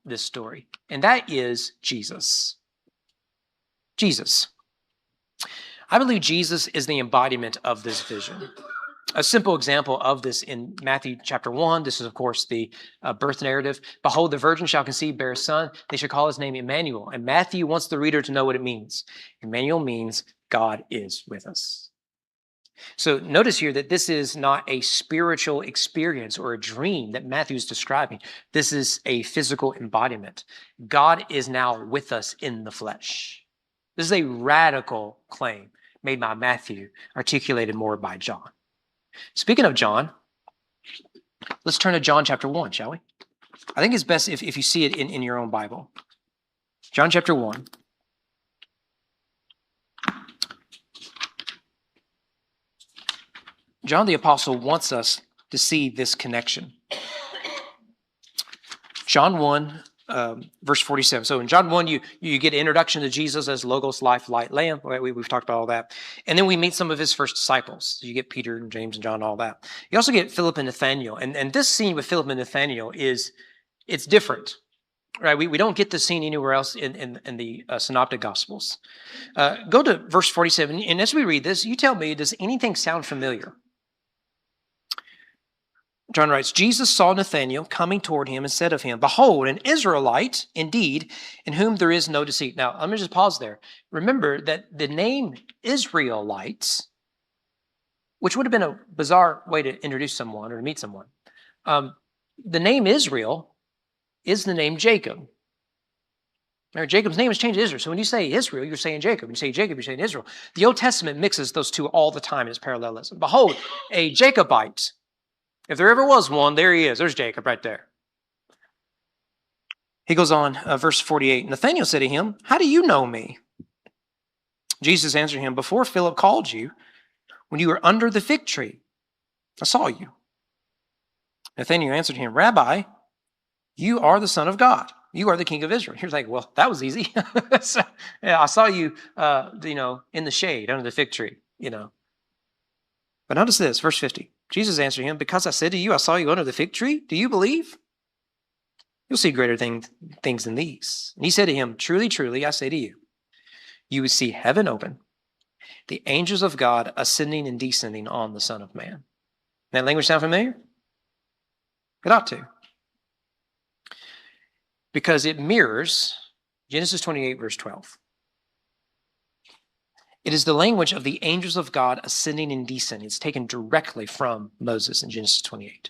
this story, and that is Jesus. Jesus. I believe Jesus is the embodiment of this vision. A simple example of this in Matthew chapter 1, this is, of course, the birth narrative. Behold, the virgin shall conceive, bear a son. They shall call his name Emmanuel. And Matthew wants the reader to know what it means. Emmanuel means God is with us. So notice here that this is not a spiritual experience or a dream that Matthew is describing. This is a physical embodiment. God is now with us in the flesh. This is a radical claim made by Matthew, articulated more by John. Speaking of John, let's turn to John chapter 1, shall we? I think it's best if you see it in your own Bible. John chapter 1. John the Apostle wants us to see this connection. John 1, verse 47. So in John 1, you get an introduction to Jesus as Logos, life, light, lamb. We've talked about all that. And then we meet some of his first disciples. You get Peter and James and John, all that. You also get Philip and Nathanael. And this scene with Philip and Nathanael it's different. Right? We don't get this scene anywhere else in the Synoptic Gospels. Go to verse 47. And as we read this, you tell me, does anything sound familiar? John writes, Jesus saw Nathanael coming toward him and said of him, behold, an Israelite indeed, in whom there is no deceit. Now, let me just pause there. Remember that the name Israelites, which would have been a bizarre way to introduce someone or to meet someone, the name Israel is the name Jacob. Now, Jacob's name is changed to Israel. So when you say Israel, you're saying Jacob. When you say Jacob, you're saying Israel. The Old Testament mixes those two all the time in its parallelism. Behold, a Jacobite. If there ever was one, there he is. There's Jacob right there. He goes on, verse 48. Nathanael said to him, how do you know me? Jesus answered him, before Philip called you, when you were under the fig tree, I saw you. Nathanael answered him, Rabbi, you are the Son of God. You are the King of Israel. He was like, well, that was easy. So, yeah, I saw you, in the shade under the fig tree, But notice this, verse 50. Jesus answered him, because I said to you, I saw you under the fig tree. Do you believe? You'll see greater things than these. And he said to him, truly, truly, I say to you, you will see heaven open, the angels of God ascending and descending on the Son of Man. That language sound familiar? It ought to. Because it mirrors Genesis 28, verse 12. It is the language of the angels of God ascending and descending. It's taken directly from Moses in Genesis 28.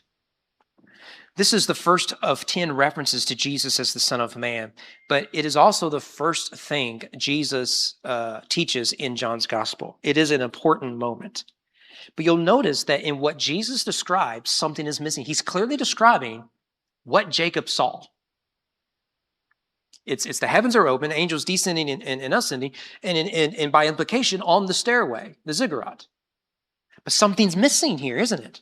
This is the first of 10 references to Jesus as the Son of Man, but it is also the first thing Jesus teaches in John's Gospel. It is an important moment. But you'll notice that in what Jesus describes, something is missing. He's clearly describing what Jacob saw. It's the heavens are open, angels descending and ascending, and by implication on the stairway, the ziggurat. But something's missing here, isn't it?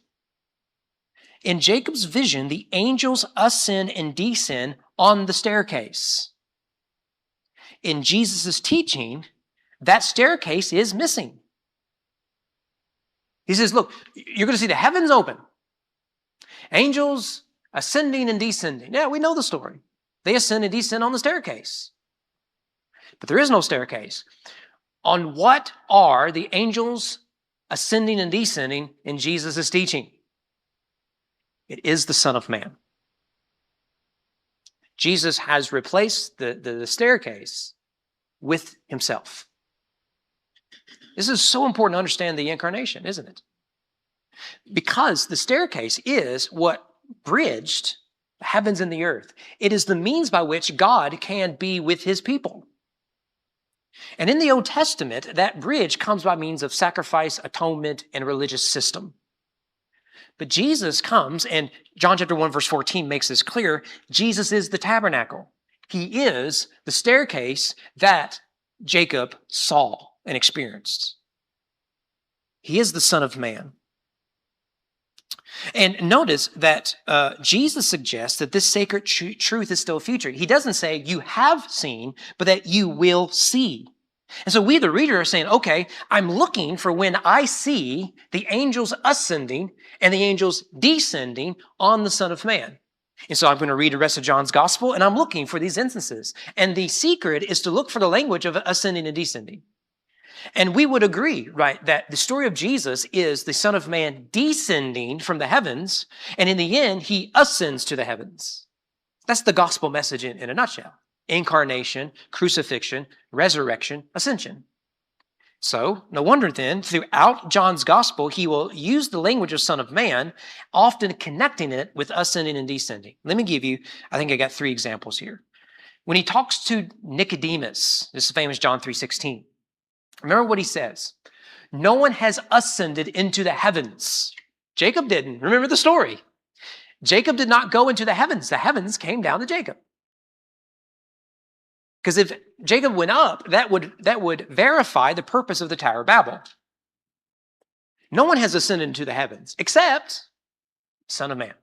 In Jacob's vision, the angels ascend and descend on the staircase. In Jesus' teaching, that staircase is missing. He says, look, you're going to see the heavens open. Angels ascending and descending. Yeah, we know the story. They ascend and descend on the staircase. But there is no staircase. On what are the angels ascending and descending in Jesus' teaching? It is the Son of Man. Jesus has replaced the staircase with himself. This is so important to understand the incarnation, isn't it? Because the staircase is what bridged the heavens and the earth. It is the means by which God can be with his people. And in the Old Testament, that bridge comes by means of sacrifice, atonement, and religious system. But Jesus comes, and John chapter 1, verse 14 makes this clear. Jesus is the tabernacle. He is the staircase that Jacob saw and experienced. He is the Son of Man. And notice that Jesus suggests that this sacred truth is still future. He doesn't say you have seen, but that you will see. And so we, the reader, are saying, okay, I'm looking for when I see the angels ascending and the angels descending on the Son of Man. And so I'm going to read the rest of John's gospel, and I'm looking for these instances. And the secret is to look for the language of ascending and descending. And we would agree, right, that the story of Jesus is the Son of Man descending from the heavens, and in the end, he ascends to the heavens. That's the gospel message in a nutshell. Incarnation, crucifixion, resurrection, ascension. So, no wonder then, throughout John's gospel, he will use the language of Son of Man, often connecting it with ascending and descending. Let me give you, I think I got 3 examples here. When he talks to Nicodemus, this is famous John 3:16. Remember what he says. No one has ascended into the heavens. Jacob didn't. Remember the story. Jacob did not go into the heavens. The heavens came down to Jacob. Because if Jacob went up, that would verify the purpose of the Tower of Babel. No one has ascended into the heavens except Son of Man,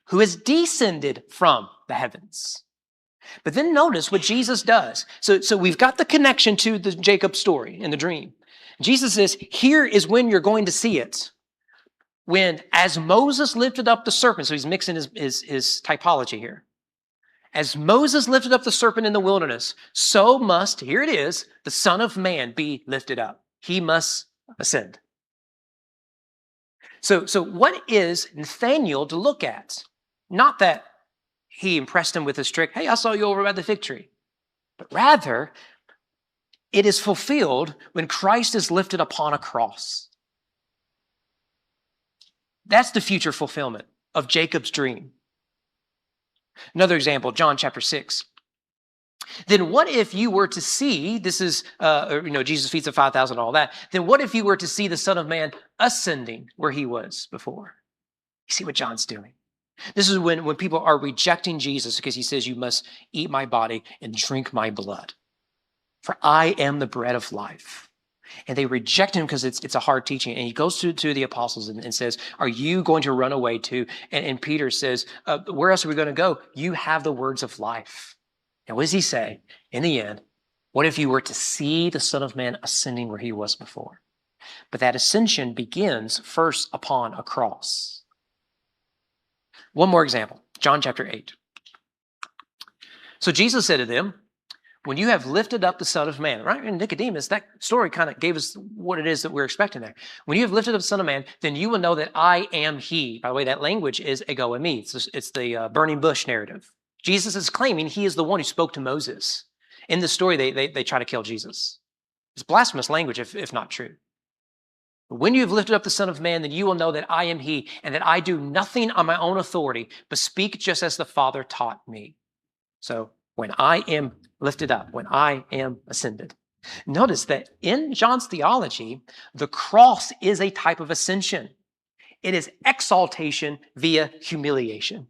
who has descended from the heavens. But then notice what Jesus does. So we've got the connection to the Jacob story in the dream. Jesus says, here is when you're going to see it. When, as Moses lifted up the serpent, so he's mixing his typology here. As Moses lifted up the serpent in the wilderness, so must, here it is, the Son of Man be lifted up. He must ascend. So what is Nathanael to look at? Not that he impressed him with his trick, hey, I saw you over by the fig tree. But rather, it is fulfilled when Christ is lifted upon a cross. That's the future fulfillment of Jacob's dream. Another example, John chapter 6. Then what if you were to see, this is, Jesus feeds the 5,000 and all that. Then what if you were to see the Son of Man ascending where he was before? You see what John's doing? This is when people are rejecting Jesus because he says, you must eat my body and drink my blood. For I am the bread of life. And they reject him because it's a hard teaching. And he goes to the apostles and says, are you going to run away too? And Peter says, where else are we going to go? You have the words of life. And what does he say? In the end, what if you were to see the Son of Man ascending where he was before? But that ascension begins first upon a cross. One more example, John chapter 8. So Jesus said to them, when you have lifted up the Son of Man, right? And Nicodemus, that story kind of gave us what it is that we're expecting there. When you have lifted up the Son of Man, then you will know that I am he. By the way, that language is ego eimi. It's the burning bush narrative. Jesus is claiming he is the one who spoke to Moses. In the story, they try to kill Jesus. It's blasphemous language if not true. But when you have lifted up the Son of Man, then you will know that I am he, and that I do nothing on my own authority, but speak just as the Father taught me. So when I am lifted up, when I am ascended. Notice that in John's theology, the cross is a type of ascension. It is exaltation via humiliation.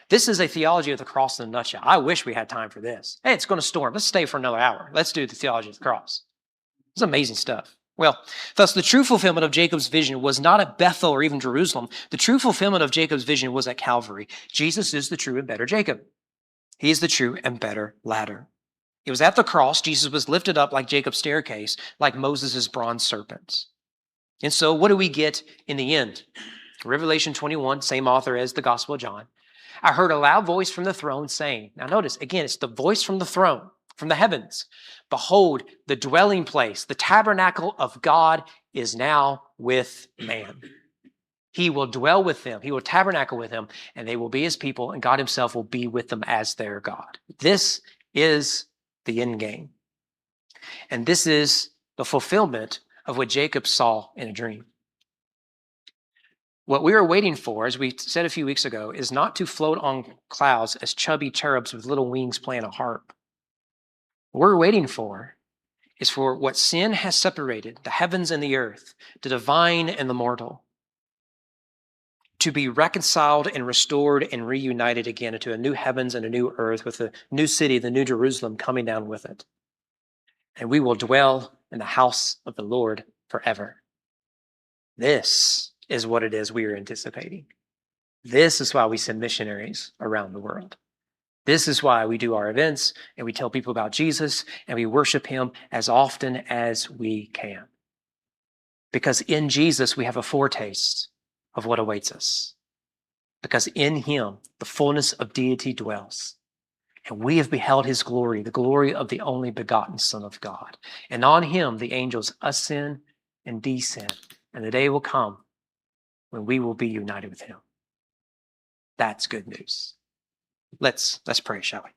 This is a theology of the cross in a nutshell. I wish we had time for this. Hey, it's going to storm. Let's stay for another hour. Let's do the theology of the cross. It's amazing stuff. Well, thus the true fulfillment of Jacob's vision was not at Bethel or even Jerusalem. The true fulfillment of Jacob's vision was at Calvary. Jesus is the true and better Jacob. He is the true and better ladder. It was at the cross Jesus was lifted up like Jacob's staircase, like Moses' bronze serpent. And so what do we get in the end? Revelation 21, same author as the Gospel of John. I heard a loud voice from the throne saying, now notice, again, it's the voice from the throne, from the heavens. Behold, the dwelling place, the tabernacle of God is now with man. He will dwell with them. He will tabernacle with them, and they will be his people, and God himself will be with them as their God. This is the end game. And this is the fulfillment of what Jacob saw in a dream. What we are waiting for, as we said a few weeks ago, is not to float on clouds as chubby cherubs with little wings playing a harp. What we're waiting for is for what sin has separated, the heavens and the earth, the divine and the mortal, to be reconciled and restored and reunited again into a new heavens and a new earth with a new city, the new Jerusalem coming down with it. And we will dwell in the house of the Lord forever. This is what it is we are anticipating. This is why we send missionaries around the world. This is why we do our events and we tell people about Jesus and we worship him as often as we can. Because in Jesus we have a foretaste of what awaits us. because in him the fullness of deity dwells. And we have beheld his glory, the glory of the only begotten Son of God. And on him the angels ascend and descend. And the day will come when we will be united with him. That's good news. Let's pray, shall we?